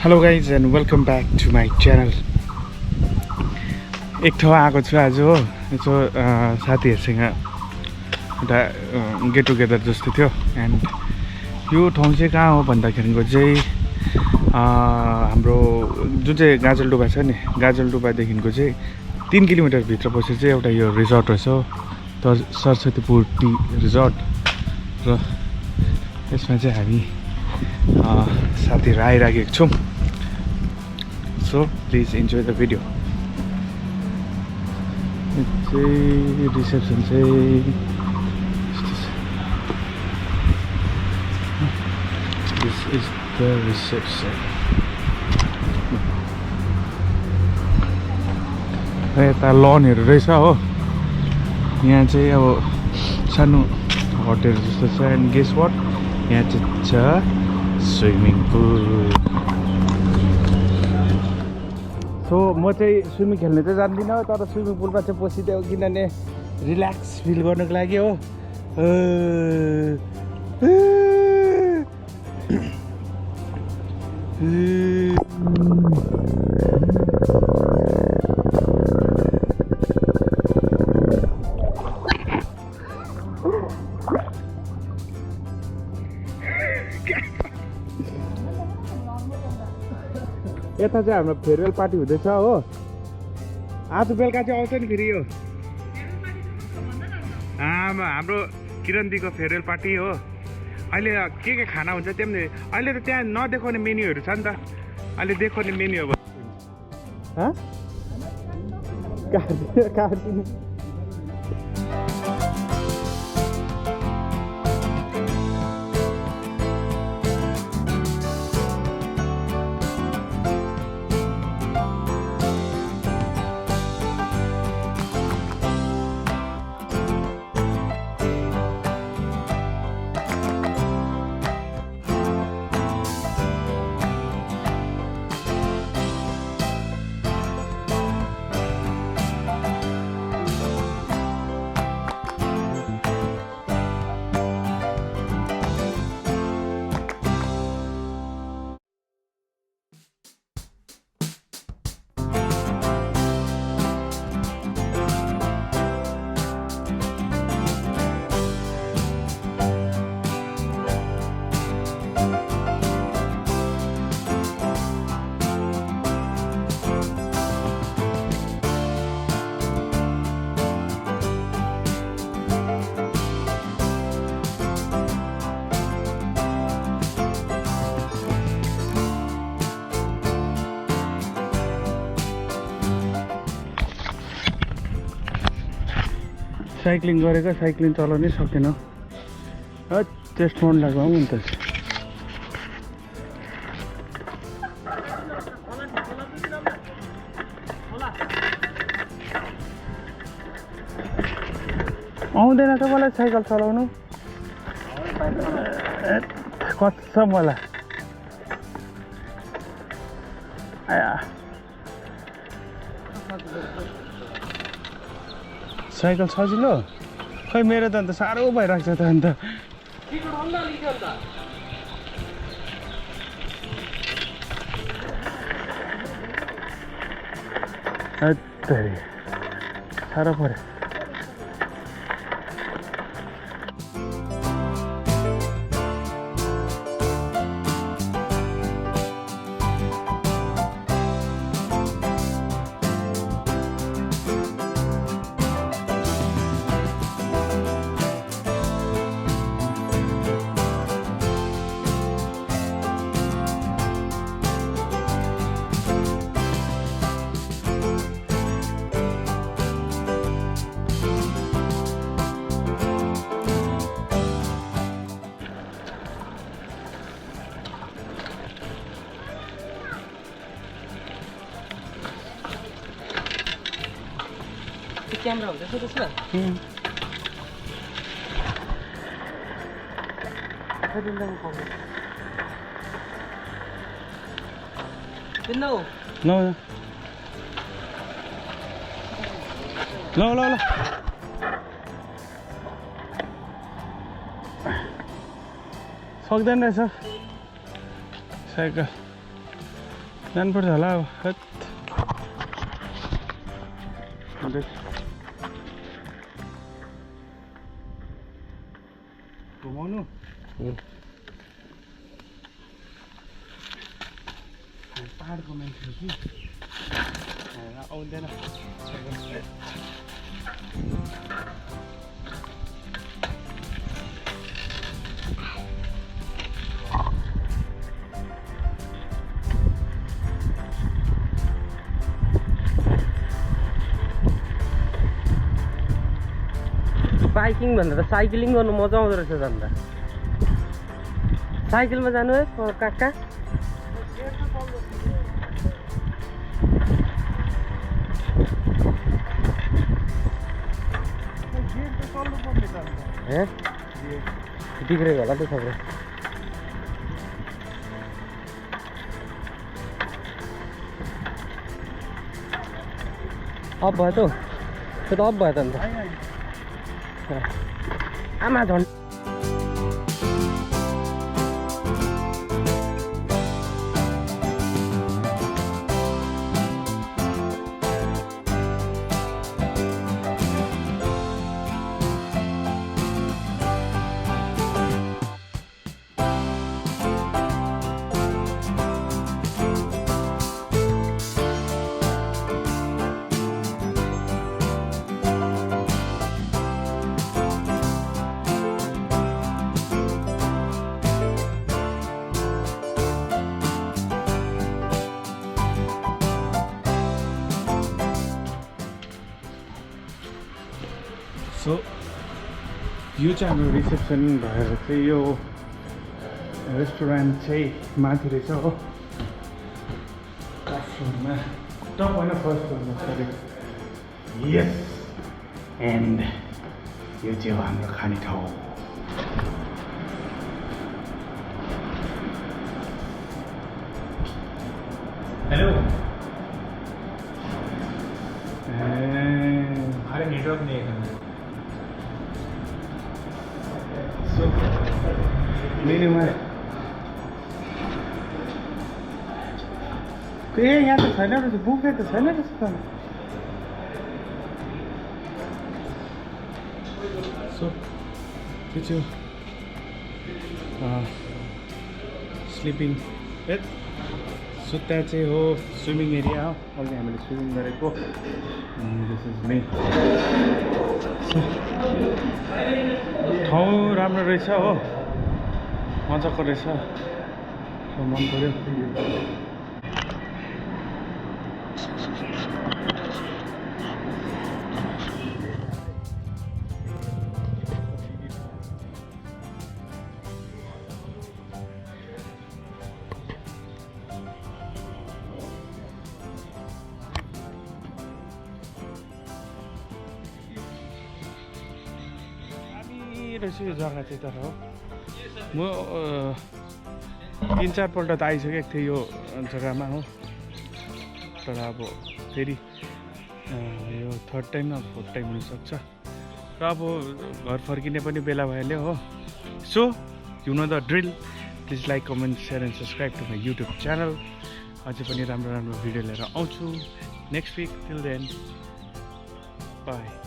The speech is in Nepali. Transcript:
Hello guys and welcome back to my channel. एक ठाउँ आएको छु आज हो यसो साथीहरुसँग एउटा गेट टुगेदर जस्तो थियो एन्ड यो ठाउँ चाहिँ कहाँ हो भन्दाखेरिको चाहिँ हाम्रो जुन चाहिँ गाजलडोबा छ नि गाजलडोबादेखिको चाहिँ 3 किलोमिटर भित्र पसेर चाहिँ एउटा यो रिजोर्ट रहेछ सरस्वतीपुर टी रिजोर्ट र यसमा चाहिँ हामी साथीहरु आइराखेको छौं so please enjoy the video. Reception this is the reception. यता लनहरु रहेछ हो यहाँ चाहिँ अब सानो होटल जस्तो छ एन्ड गेस व्हाट यहाँ चाहिँ छ स्विमिङ पुल सो म चाहिँ स्विमिङ खेल्न चाहिँ जान्दिनँ तर स्विमिङ पुलमा चाहिँ पसिदियो किनभने रिल्याक्स फिल गर्नको लागि हो यता चाहिँ हाम्रो फेयरवेल पार्टी हुँदैछ हो आज बेलुका चाहिँ आउँछ नि फेरि यो हाम्रो किरण दिको फेयरवेल पार्टी हो अहिले के खाना हुन्छ त्यही अहिले त त्यहाँ नदेखाउने मेन्युहरू छ नि त अहिले देखाउने मेन्यु हो साइक्लिङ गरेको साइक्लिङ चलाउनै सकेन टेस्ट मन लाग्यो नि त आउँदैन त मलाई साइकल चलाउनु कसम मलाई साइकल सजिलो खै मेरो त अन्त साह्रो भइरहेको छ त अन्त साह्रो पर्यो क्यामेरा हुन्छ त्यसमा ल सक्दैन रहेछ साइकल जानुपर्छ होला अब हत घुमाउनु पाहाडको मान्छे कि आउँदैन बाइकिङ भन्दा त साइक्लिङ गर्नु मजा आउँदो रहेछ झन् त साइकलमा जानु है काका बिग्रेको होला त्यो सबै अफ भयो त त्यो त अफ भयो त अन्त आमा झन् सो यो चाहिँ हाम्रो रिसेप्सन भएर चाहिँ यो रेस्टुरेन्ट चाहिँ माथि रहेछ हो फर्स्ट फ्लोरमा टप होइन फर्स्ट फ्लोरमा सरी यस एन्ड यो चाहिँ हो हाम्रो खाने ठाउँ हेलो अरे नेटवर्क नहीं है मेनुमा ए यहाँ त छैन रहेछ बुफे त छैन रहेछ त सो त्यो चाहिँ स्लिपिङ बेड सो त्यहाँ चाहिँ हो स्विमिङ एरिया हो अहिले हामीले स्विमिङ गरेको दिस इज मे ठाउँ राम्रो रहेछ हो मजाको रहेछ मन पर्यो रहेछ यो जग्गा चाहिँ तर हो म 3-4 पल्ट त आइसकेको थिएँ यो जग्गामा हो तर अब फेरि यो थर्ड टाइम अब फोर्थ टाइम हुनसक्छ र अब घर फर्किने पनि बेला भइहाल्यो हो so you know the drill please like comment share and subscribe to my YouTube channel अझै पनि राम्रो राम्रो भिडियो लिएर आउँछु next week till then by